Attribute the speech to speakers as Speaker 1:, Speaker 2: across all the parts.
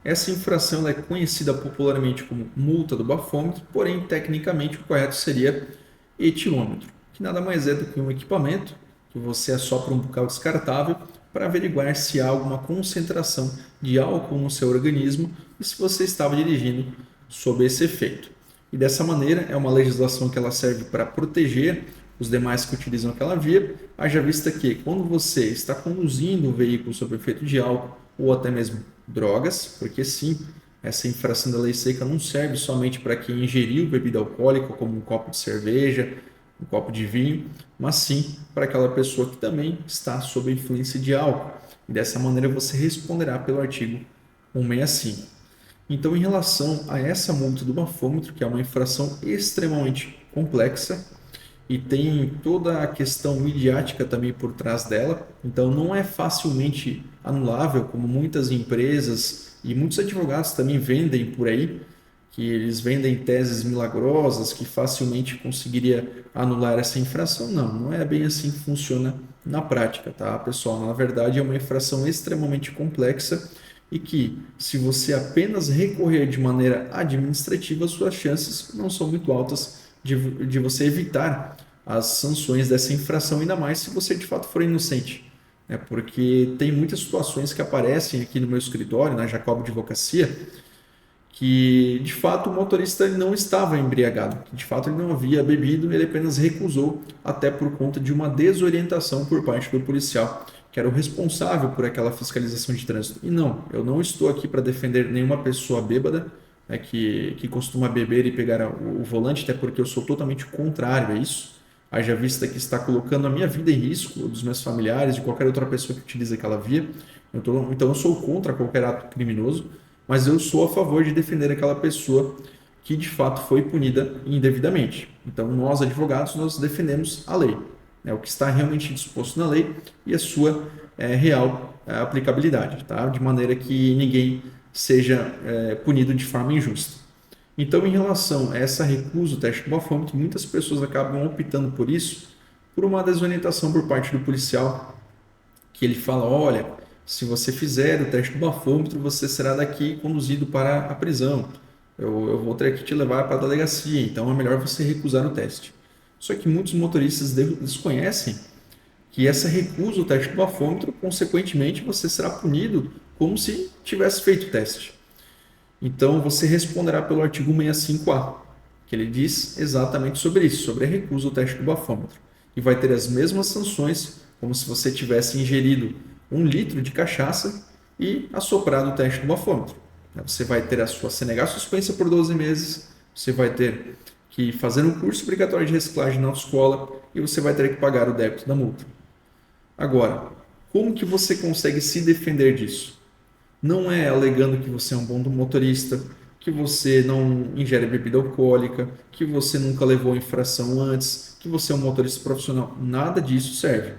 Speaker 1: Essa infração ela é conhecida popularmente como multa do bafômetro, porém, tecnicamente, o correto seria etilômetro, que nada mais é do que um equipamento que você assopra um bucal descartável para averiguar se há alguma concentração de álcool no seu organismo e se você estava dirigindo sob esse efeito. E dessa maneira, é uma legislação que ela serve para proteger os demais que utilizam aquela via, haja vista que quando você está conduzindo o veículo sob efeito de álcool ou até mesmo drogas, porque sim, essa infração da lei seca não serve somente para quem ingeriu bebida alcoólica, como um copo de cerveja, um copo de vinho, mas sim para aquela pessoa que também está sob a influência de álcool. E dessa maneira você responderá pelo artigo 165. Então, em relação a essa multa do bafômetro, que é uma infração extremamente complexa e tem toda a questão midiática também por trás dela, então não é facilmente anulável, como muitas empresas e muitos advogados também vendem por aí, que eles vendem teses milagrosas que facilmente conseguiria anular essa infração. Não, não é bem assim que funciona na prática, tá, pessoal? Na verdade, é uma infração extremamente complexa e que, se você apenas recorrer de maneira administrativa, suas chances não são muito altas de você evitar as sanções dessa infração, ainda mais se você de fato for inocente. Porque tem muitas situações que aparecem aqui no meu escritório, na Jacob Advocacia, que de fato o motorista ele não estava embriagado, que de fato ele não havia bebido, ele apenas recusou, até por conta de uma desorientação por parte do policial, que era o responsável por aquela fiscalização de trânsito. E não, eu não estou aqui para defender nenhuma pessoa bêbada, que costuma beber e pegar o volante, até porque eu sou totalmente contrário a isso. Haja vista que está colocando a minha vida em risco, dos meus familiares, de qualquer outra pessoa que utilize aquela via. Então eu sou contra qualquer ato criminoso, mas eu sou a favor de defender aquela pessoa que de fato foi punida indevidamente. Então, nós advogados, nós defendemos a lei, o que está realmente disposto na lei e a sua real aplicabilidade, tá? De maneira que ninguém seja punido de forma injusta. Então, em relação a essa recusa do teste do bafômetro, muitas pessoas acabam optando por isso, por uma desorientação por parte do policial, que ele fala, olha, se você fizer o teste do bafômetro, você será daqui conduzido para a prisão. Eu vou ter que te levar para a delegacia, então é melhor você recusar o teste. Só que muitos motoristas desconhecem que essa recusa ao teste do bafômetro, consequentemente, você será punido como se tivesse feito o teste. Então, você responderá pelo artigo 65A, que ele diz exatamente sobre isso, sobre a recusa ao teste do bafômetro. E vai ter as mesmas sanções, como se você tivesse ingerido 1 litro de cachaça e assoprado o teste do bafômetro. Você vai ter a sua CNH suspensa por 12 meses, você vai ter que fazer um curso obrigatório de reciclagem na autoescola e você vai ter que pagar o débito da multa. Agora, como que você consegue se defender disso? Não é alegando que você é um bom motorista, que você não ingere bebida alcoólica, que você nunca levou infração antes, que você é um motorista profissional. Nada disso serve.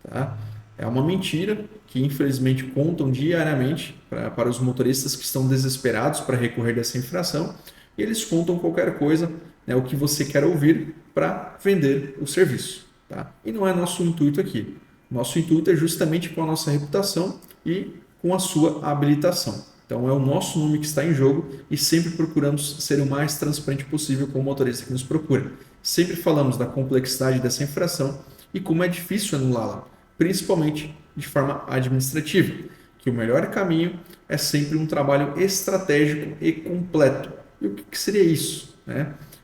Speaker 1: Tá? É uma mentira que infelizmente contam diariamente para os motoristas que estão desesperados para recorrer dessa infração. E eles contam qualquer coisa, o que você quer ouvir para vender o serviço. Tá? E não é nosso intuito aqui. Nosso intuito é justamente com a nossa reputação e com a sua habilitação. Então é o nosso nome que está em jogo e sempre procuramos ser o mais transparente possível com o motorista que nos procura. Sempre falamos da complexidade dessa infração e como é difícil anulá-la, principalmente de forma administrativa, que o melhor caminho é sempre um trabalho estratégico e completo. E o que seria isso?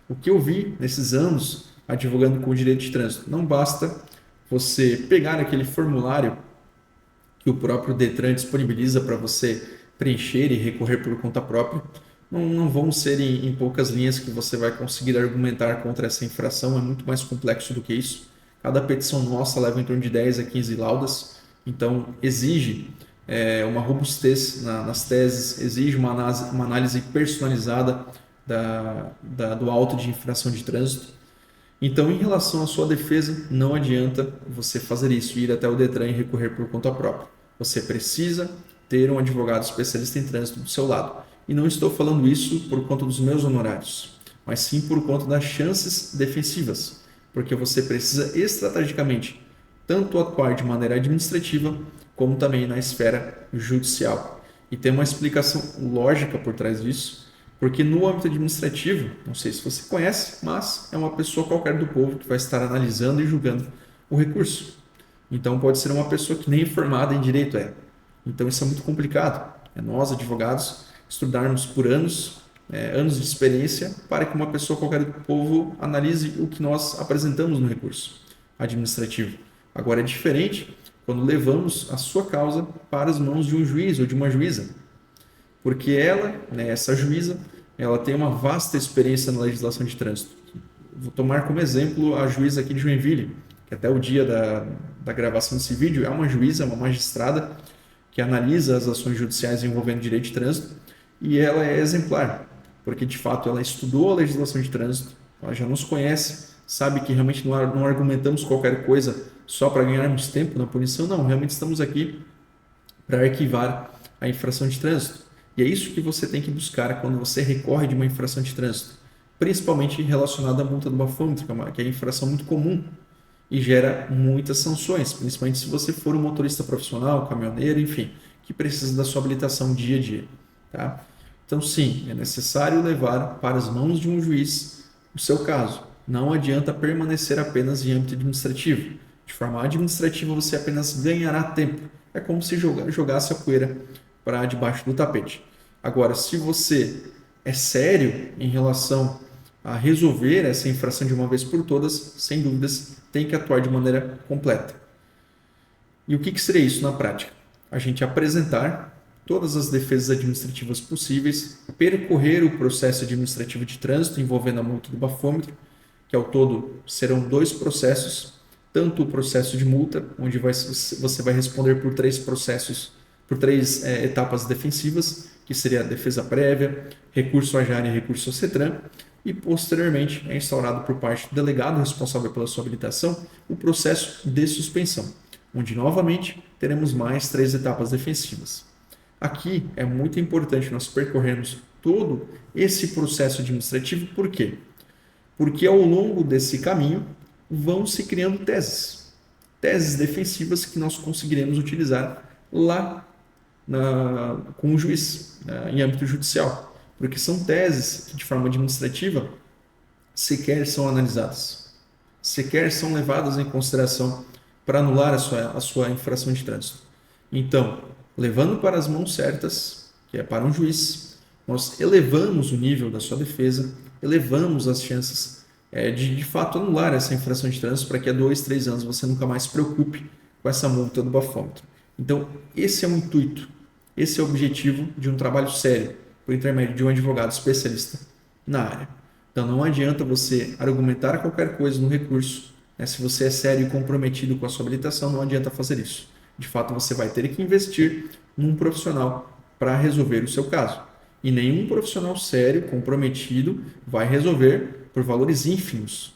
Speaker 1: O que eu vi nesses anos advogando com o direito de trânsito? Não basta você pegar aquele formulário que o próprio Detran disponibiliza para você preencher e recorrer por conta própria. Não vão ser em poucas linhas que você vai conseguir argumentar contra essa infração, é muito mais complexo do que isso. Cada petição nossa leva em torno de 10 a 15 laudas, então exige uma robustez nas teses, exige uma análise personalizada do auto de infração de trânsito. Então, em relação à sua defesa, não adianta você fazer isso, ir até o Detran e recorrer por conta própria. Você precisa ter um advogado especialista em trânsito do seu lado. E não estou falando isso por conta dos meus honorários, mas sim por conta das chances defensivas, porque você precisa estrategicamente tanto atuar de maneira administrativa como também na esfera judicial. E tem uma explicação lógica por trás disso, porque no âmbito administrativo, não sei se você conhece, mas é uma pessoa qualquer do povo que vai estar analisando e julgando o recurso. Então pode ser uma pessoa que nem formada em direito é. Então isso é muito complicado. É nós, advogados, estudarmos por anos, anos de experiência, para que uma pessoa qualquer do povo analise o que nós apresentamos no recurso administrativo. Agora é diferente quando levamos a sua causa para as mãos de um juiz ou de uma juíza, porque ela, né, essa juíza, ela tem uma vasta experiência na legislação de trânsito. Vou tomar como exemplo a juíza aqui de Joinville, que até o dia da gravação desse vídeo é uma juíza, uma magistrada, que analisa as ações judiciais envolvendo direito de trânsito, e ela é exemplar, porque de fato ela estudou a legislação de trânsito, ela já nos conhece, sabe que realmente não argumentamos qualquer coisa só para ganharmos tempo na punição, não, realmente estamos aqui para arquivar a infração de trânsito. E é isso que você tem que buscar quando você recorre de uma infração de trânsito, principalmente relacionada à multa do bafômetro, que é uma infração muito comum e gera muitas sanções, principalmente se você for um motorista profissional, caminhoneiro, enfim, que precisa da sua habilitação dia a dia. Tá? Então, sim, é necessário levar para as mãos de um juiz o seu caso. Não adianta permanecer apenas em âmbito administrativo. De forma administrativa, você apenas ganhará tempo. É como se jogasse a poeira para debaixo do tapete. Agora, se você é sério em relação a resolver essa infração de uma vez por todas, sem dúvidas, tem que atuar de maneira completa. E o que seria isso na prática? A gente apresentar todas as defesas administrativas possíveis, percorrer o processo administrativo de trânsito envolvendo a multa do bafômetro, que ao todo serão 2 processos, tanto o processo de multa, onde você vai responder por 3 processos, por 3 etapas defensivas, que seria a defesa prévia, recurso à JAR e recurso ao CETRAN, e posteriormente é instaurado por parte do delegado responsável pela sua habilitação o processo de suspensão, onde novamente teremos mais 3 etapas defensivas. Aqui é muito importante nós percorrermos todo esse processo administrativo, por quê? Porque ao longo desse caminho vão se criando teses defensivas que nós conseguiremos utilizar lá com o juiz, em âmbito judicial, porque são teses que de forma administrativa sequer são analisadas, sequer são levadas em consideração para anular a sua infração de trânsito. Então, levando para as mãos certas, que é para um juiz, nós elevamos o nível da sua defesa, elevamos as chances de fato anular essa infração de trânsito para que há 2, 3 anos você nunca mais se preocupe com essa multa do bafômetro. Então, esse é o intuito, esse é o objetivo de um trabalho sério, por intermédio de um advogado especialista na área. Então, não adianta você argumentar qualquer coisa no recurso, se você é sério e comprometido com a sua habilitação, não adianta fazer isso. De fato, você vai ter que investir num profissional para resolver o seu caso. E nenhum profissional sério, comprometido, vai resolver por valores ínfimos,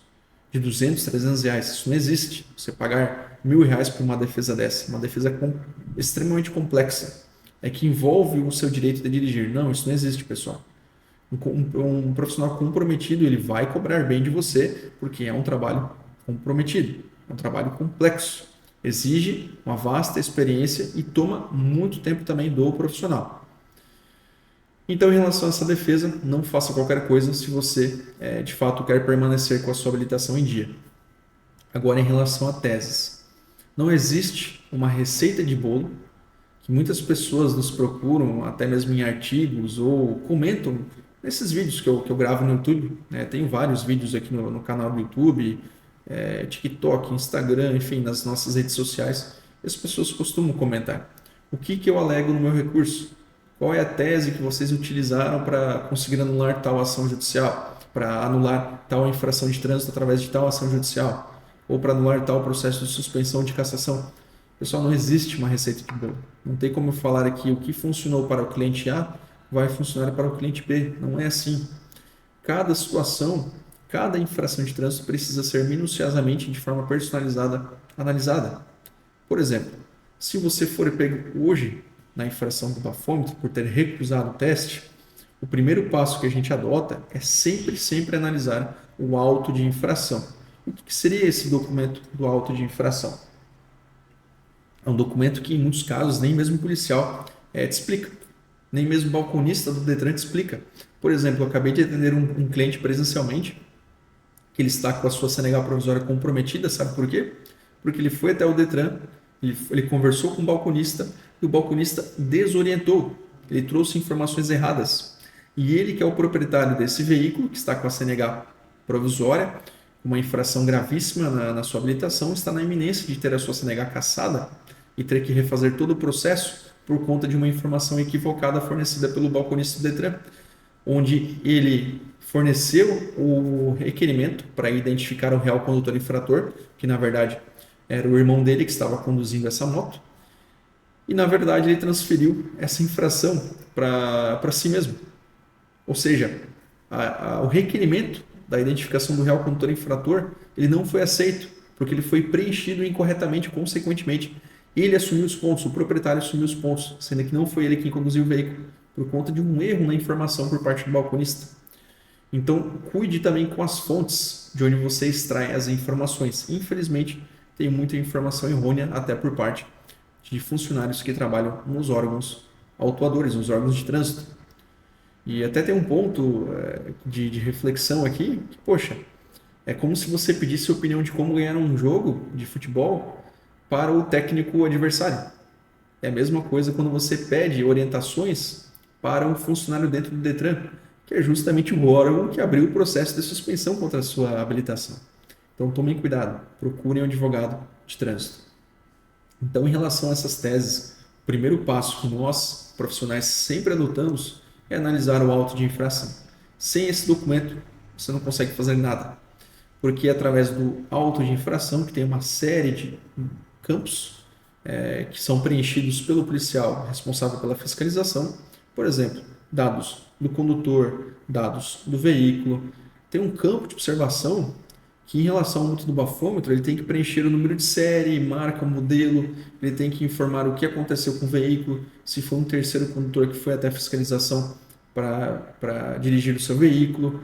Speaker 1: de 200, 300 reais. Isso não existe. Você pagar R$1.000 por uma defesa dessa, uma defesa extremamente complexa, que envolve o seu direito de dirigir. Não, isso não existe, pessoal. Um profissional comprometido, ele vai cobrar bem de você, porque é um trabalho comprometido, é um trabalho complexo. Exige uma vasta experiência e toma muito tempo também do profissional. Então, em relação a essa defesa, não faça qualquer coisa se você, de fato, quer permanecer com a sua habilitação em dia. Agora, em relação a teses, não existe uma receita de bolo que muitas pessoas nos procuram, até mesmo em artigos, ou comentam nesses vídeos que eu gravo no YouTube. Tenho vários vídeos aqui no canal do YouTube, TikTok, Instagram, enfim, nas nossas redes sociais. As pessoas costumam comentar. O que eu alego no meu recurso? Qual é a tese que vocês utilizaram para conseguir anular tal ação judicial? Para anular tal infração de trânsito através de tal ação judicial? Ou para anular tal processo de suspensão de cassação? Pessoal, não existe uma receita de bolo. Não tem como eu falar aqui o que funcionou para o cliente A vai funcionar para o cliente B. Não é assim. Cada situação, cada infração de trânsito precisa ser minuciosamente, de forma personalizada, analisada. Por exemplo, se você for pego hoje na infração do bafômetro por ter recusado o teste, o primeiro passo que a gente adota é sempre analisar o auto de infração. O que seria esse documento do auto de infração? É um documento que, em muitos casos, nem mesmo o policial te explica. Nem mesmo o balconista do Detran te explica. Por exemplo, eu acabei de atender um cliente presencialmente, que ele está com a sua CNH provisória comprometida, sabe por quê? Porque ele foi até o Detran, ele conversou com o balconista e o balconista desorientou, ele trouxe informações erradas. E ele, que é o proprietário desse veículo, que está com a CNH provisória, uma infração gravíssima na sua habilitação, está na iminência de ter a sua CNH cassada e ter que refazer todo o processo por conta de uma informação equivocada fornecida pelo balconista do Detran, onde ele forneceu o requerimento para identificar o real condutor infrator, que na verdade era o irmão dele que estava conduzindo essa moto, e na verdade ele transferiu essa infração para si mesmo. Ou seja, o requerimento da identificação do real condutor infrator ele não foi aceito, porque ele foi preenchido incorretamente, consequentemente. Ele assumiu os pontos, o proprietário assumiu os pontos, sendo que não foi ele quem conduziu o veículo, por conta de um erro na informação por parte do balconista. Então, cuide também com as fontes de onde você extrai as informações. Infelizmente, tem muita informação errônea, até por parte de funcionários que trabalham nos órgãos autuadores, nos órgãos de trânsito. E até tem um ponto de reflexão aqui, que, poxa, é como se você pedisse a opinião de como ganhar um jogo de futebol para o técnico adversário. É a mesma coisa quando você pede orientações para um funcionário dentro do Detran, que é justamente o órgão que abriu o processo de suspensão contra a sua habilitação. Então tomem cuidado, procurem um advogado de trânsito. Então, em relação a essas teses, o primeiro passo que nós, profissionais, sempre adotamos é analisar o auto de infração. Sem esse documento, você não consegue fazer nada, porque é através do auto de infração, que tem uma série de campos que são preenchidos pelo policial responsável pela fiscalização, por exemplo, dados do condutor, dados do veículo. Tem um campo de observação que, em relação ao multa do bafômetro, ele tem que preencher o número de série, marca, modelo, ele tem que informar o que aconteceu com o veículo, se foi um terceiro condutor que foi até a fiscalização para dirigir o seu veículo.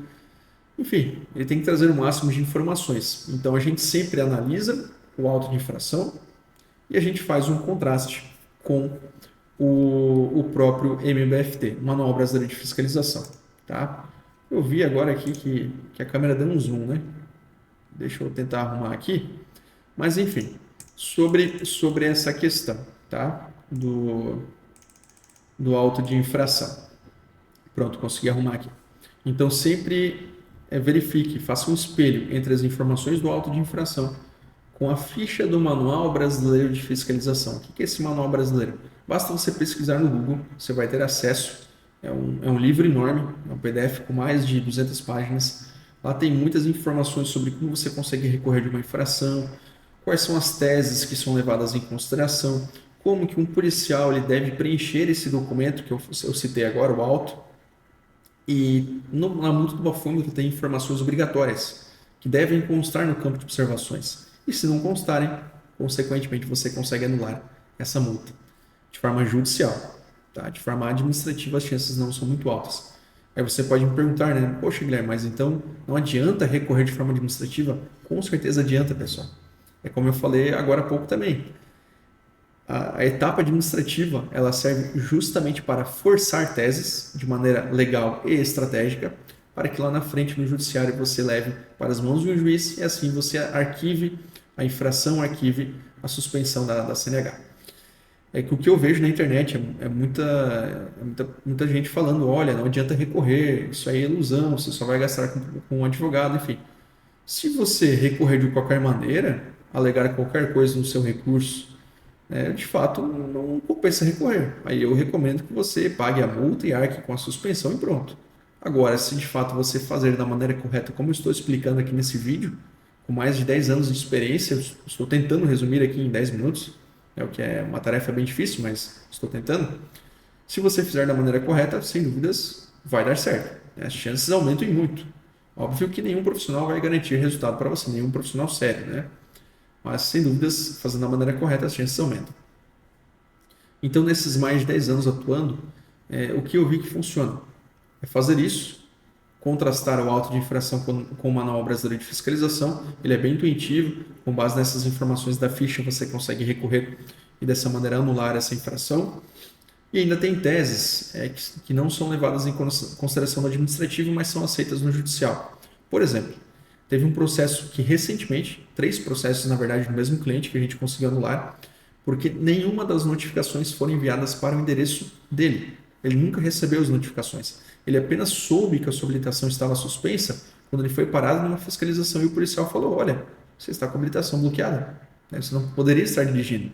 Speaker 1: Enfim, ele tem que trazer o máximo de informações. Então, a gente sempre analisa o auto de infração e a gente faz um contraste com o próprio MBFT, Manual Brasileiro de Fiscalização. Tá? Eu vi agora aqui que a câmera deu um zoom, né? Deixa eu tentar arrumar aqui. Mas, enfim, sobre essa questão, tá? Do auto de infração. Pronto, consegui arrumar aqui. Então, sempre verifique, faça um espelho entre as informações do auto de infração com a ficha do Manual Brasileiro de Fiscalização. O que é esse Manual Brasileiro? Basta você pesquisar no Google, você vai ter acesso. É um livro enorme, é um PDF com mais de 200 páginas. Lá tem muitas informações sobre como você consegue recorrer de uma infração, quais são as teses que são levadas em consideração, como que um policial ele deve preencher esse documento que eu citei agora, o auto. E na multa do bafômetro tem informações obrigatórias que devem constar no campo de observações. E se não constarem, consequentemente você consegue anular essa multa de forma judicial. Tá? De forma administrativa as chances não são muito altas. Aí você pode me perguntar, né? Poxa, Guilherme, mas então não adianta recorrer de forma administrativa? Com certeza adianta, pessoal. É como eu falei agora há pouco também. A etapa administrativa ela serve justamente para forçar teses de maneira legal e estratégica para que lá na frente no judiciário você leve para as mãos de um juiz e assim você arquive a infração, arquive a suspensão da CNH. É que o que eu vejo na internet é muita gente falando, olha, não adianta recorrer, isso aí é ilusão, você só vai gastar com um advogado, enfim. Se você recorrer de qualquer maneira, alegar qualquer coisa no seu recurso, de fato não compensa recorrer. Aí eu recomendo que você pague a multa e arque com a suspensão e pronto. Agora, se de fato você fazer da maneira correta, como eu estou explicando aqui nesse vídeo, com mais de 10 anos de experiência, eu estou tentando resumir aqui em 10 minutos, o que é uma tarefa bem difícil, mas estou tentando. Se você fizer da maneira correta, sem dúvidas, vai dar certo. As chances aumentam muito. Óbvio que nenhum profissional vai garantir resultado para você, nenhum profissional sério, né? Mas, sem dúvidas, fazendo da maneira correta, as chances aumentam. Então, nesses mais de 10 anos atuando, o que eu vi que funciona é fazer isso, contrastar o auto de infração com o Manual Brasileiro de Fiscalização. Ele é bem intuitivo, com base nessas informações da ficha você consegue recorrer e dessa maneira anular essa infração. E ainda tem teses que não são levadas em consideração no administrativo, mas são aceitas no judicial. Por exemplo, teve um processo que recentemente, 3 processos na verdade do mesmo cliente que a gente conseguiu anular, porque nenhuma das notificações foram enviadas para o endereço dele. Ele nunca recebeu as notificações. Ele apenas soube que a sua habilitação estava suspensa quando ele foi parado numa fiscalização e o policial falou: olha, você está com a habilitação bloqueada, né? Você não poderia estar dirigindo.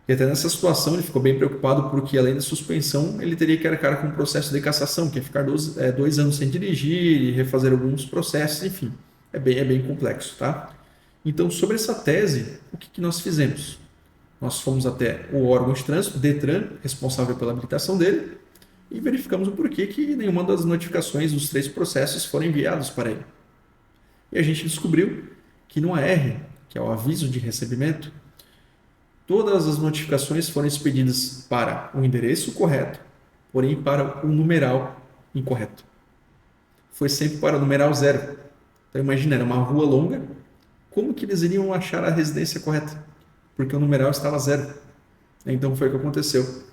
Speaker 1: E até nessa situação ele ficou bem preocupado porque, além da suspensão, ele teria que arcar com um processo de cassação, que é ficar 2 anos sem dirigir e refazer alguns processos, enfim. É bem complexo, tá? Então, sobre essa tese, o que nós fizemos? Nós fomos até o órgão de trânsito, DETRAN, responsável pela habilitação dele, e verificamos o porquê que nenhuma das notificações dos 3 processos foram enviados para ele. E a gente descobriu que no AR, que é o aviso de recebimento, todas as notificações foram expedidas para o endereço correto, porém para o numeral incorreto. Foi sempre para o numeral 0. Então imagina, era uma rua longa, como que eles iriam achar a residência correta? Porque o numeral estava 0. Então foi o que aconteceu.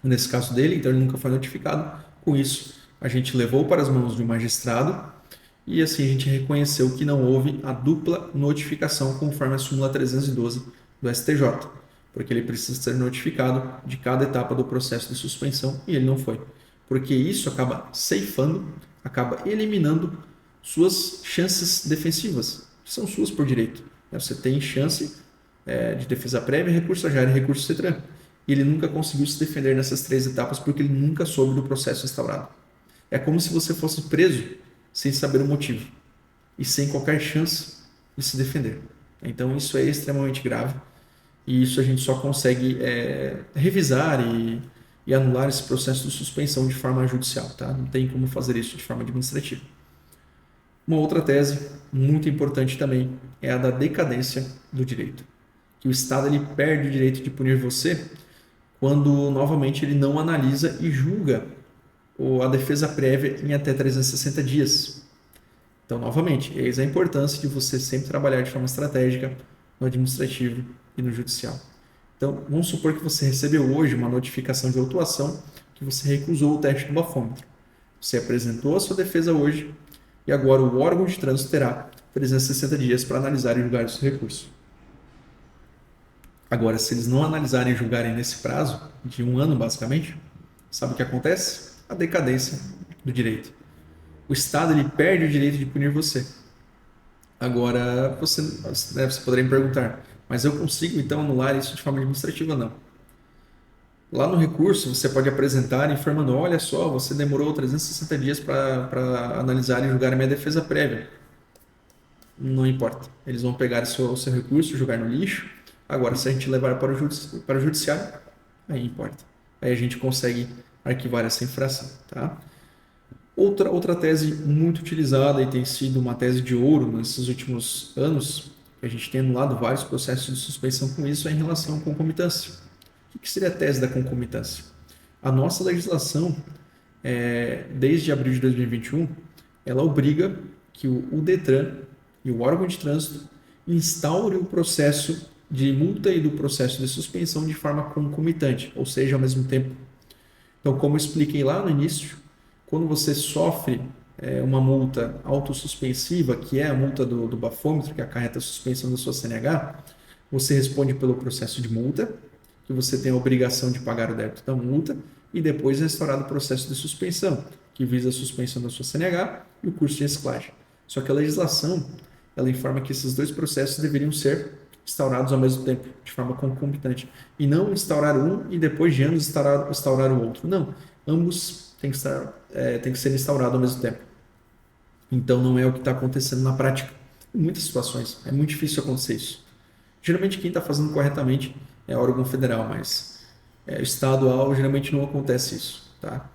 Speaker 1: Nesse caso dele, então ele nunca foi notificado. Com isso, a gente levou para as mãos de um magistrado e assim a gente reconheceu que não houve a dupla notificação conforme a súmula 312 do STJ, porque ele precisa ser notificado de cada etapa do processo de suspensão e ele não foi. Porque isso acaba ceifando, acaba eliminando suas chances defensivas, que são suas por direito. Você tem chance de defesa prévia, recurso AGER e recurso CETRAN. E ele nunca conseguiu se defender nessas 3 etapas porque ele nunca soube do processo instaurado. É como se você fosse preso sem saber o motivo e sem qualquer chance de se defender. Então isso é extremamente grave e isso a gente só consegue revisar e anular esse processo de suspensão de forma judicial, tá? Não tem como fazer isso de forma administrativa. Uma outra tese muito importante também é a da decadência do direito, que o Estado ele perde o direito de punir você quando novamente ele não analisa e julga a defesa prévia em até 360 dias. Então, novamente, eis a importância de você sempre trabalhar de forma estratégica no administrativo e no judicial. Então, vamos supor que você recebeu hoje uma notificação de autuação que você recusou o teste do bafômetro. Você apresentou a sua defesa hoje e agora o órgão de trânsito terá 360 dias para analisar e julgar o seu recurso. Agora, se eles não analisarem e julgarem nesse prazo, de 1 ano basicamente, sabe o que acontece? A decadência do direito. O Estado ele perde o direito de punir você. Agora, você poderia me perguntar, mas eu consigo então anular isso de forma administrativa? Não. Lá no recurso, você pode apresentar informando, olha só, você demorou 360 dias para analisar e julgar a minha defesa prévia. Não importa. Eles vão pegar o seu recurso, jogar no lixo. Agora, se a gente levar para o judiciário, aí importa. Aí a gente consegue arquivar essa infração, tá? Outra tese muito utilizada e tem sido uma tese de ouro nesses últimos anos, que a gente tem anulado vários processos de suspensão com isso, é em relação à concomitância. O que seria a tese da concomitância? A nossa legislação, desde abril de 2021, ela obriga que o DETRAN e o órgão de trânsito instaure o processo de multa e do processo de suspensão de forma concomitante, ou seja, ao mesmo tempo. Então, como eu expliquei lá no início, quando você sofre uma multa autossuspensiva, que é a multa do bafômetro, que acarreta a suspensão da sua CNH, você responde pelo processo de multa, que você tem a obrigação de pagar o débito da multa, e depois é instaurado o processo de suspensão, que visa a suspensão da sua CNH e o curso de reciclagem. Só que a legislação, ela informa que esses 2 processos deveriam ser instaurados ao mesmo tempo, de forma concomitante, e não instaurar um e depois de anos instaurar o outro. Não, ambos têm que ser instaurados ao mesmo tempo. Então não é o que está acontecendo na prática. Em muitas situações, é muito difícil acontecer isso. Geralmente quem está fazendo corretamente é órgão federal, mas estadual geralmente não acontece isso, tá?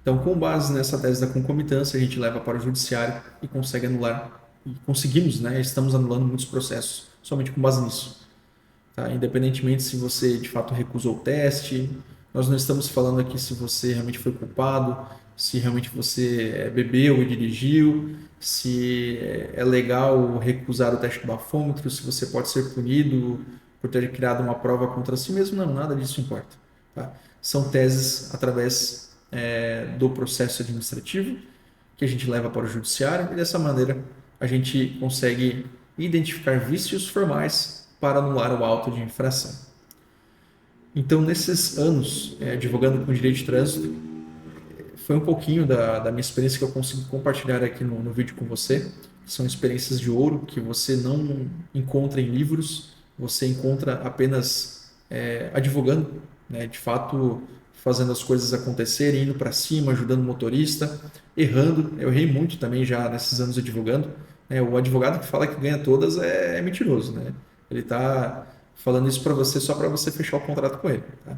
Speaker 1: Então, com base nessa tese da concomitância, a gente leva para o judiciário e consegue anular, e conseguimos, né? Estamos anulando muitos processos somente com base nisso, tá? Independentemente se você de fato recusou o teste, nós não estamos falando aqui se você realmente foi culpado, se realmente você bebeu e dirigiu, se é legal recusar o teste do bafômetro, se você pode ser punido por ter criado uma prova contra si mesmo, não, nada disso importa, tá? são teses através do processo administrativo que a gente leva para o judiciário e dessa maneira a gente consegue identificar vícios formais para anular o auto de infração. Então, nesses anos advogando com direito de trânsito, foi um pouquinho da minha experiência que eu consigo compartilhar aqui no vídeo com você. São experiências de ouro que você não encontra em livros, você encontra apenas advogando, né? De fato, fazendo as coisas acontecerem, indo para cima, ajudando o motorista, errando. Eu errei muito também já nesses anos advogando. O advogado que fala que ganha todas é mentiroso, né? Ele está falando isso para você só para você fechar o contrato com ele, tá?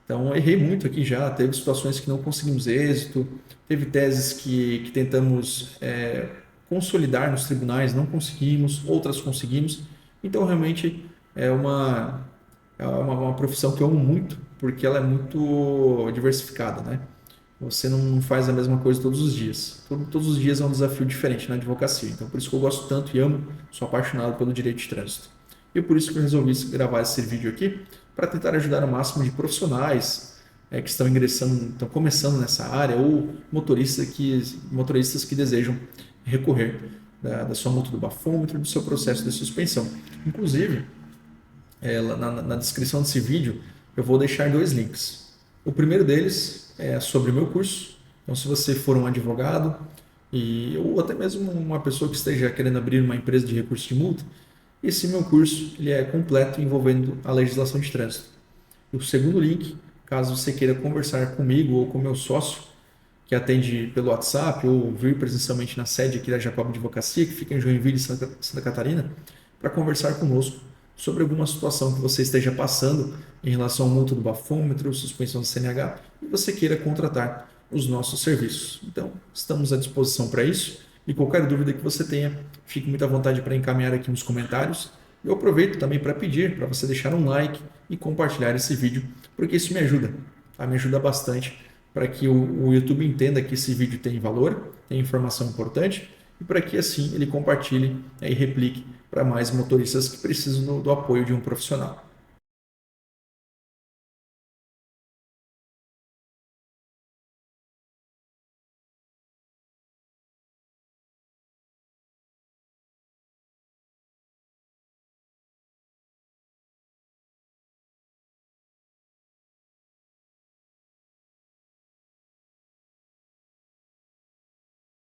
Speaker 1: Então, errei muito aqui já. Teve situações que não conseguimos êxito, teve teses que tentamos consolidar nos tribunais, não conseguimos, outras conseguimos. Então, realmente, é uma profissão que eu amo muito, porque ela é muito diversificada, né? Você não faz a mesma coisa todos os dias. Todos os dias é um desafio diferente na advocacia. Então, por isso que eu gosto tanto e amo, sou apaixonado pelo direito de trânsito. E por isso que eu resolvi gravar esse vídeo aqui, para tentar ajudar o máximo de profissionais que estão ingressando, estão começando nessa área, ou motoristas que desejam recorrer da sua multa do bafômetro, do seu processo de suspensão. Inclusive, na descrição desse vídeo, eu vou deixar 2 links. O primeiro deles é sobre o meu curso. Então, se você for um advogado ou até mesmo uma pessoa que esteja querendo abrir uma empresa de recurso de multa, esse meu curso ele é completo envolvendo a legislação de trânsito. O segundo link, caso você queira conversar comigo ou com meu sócio, que atende pelo WhatsApp ou vir presencialmente na sede aqui da Jacob Advocacia, que fica em Joinville, Santa Catarina, para conversar conosco sobre alguma situação que você esteja passando em relação à multa do bafômetro, suspensão do CNH, e você queira contratar os nossos serviços. Então, estamos à disposição para isso. E qualquer dúvida que você tenha, fique muito à vontade para encaminhar aqui nos comentários. Eu aproveito também para pedir para você deixar um like e compartilhar esse vídeo, porque isso me ajuda, tá? Me ajuda bastante para que o YouTube entenda que esse vídeo tem valor, tem informação importante e para que assim ele compartilhe e replique para mais motoristas que precisam do apoio de um profissional.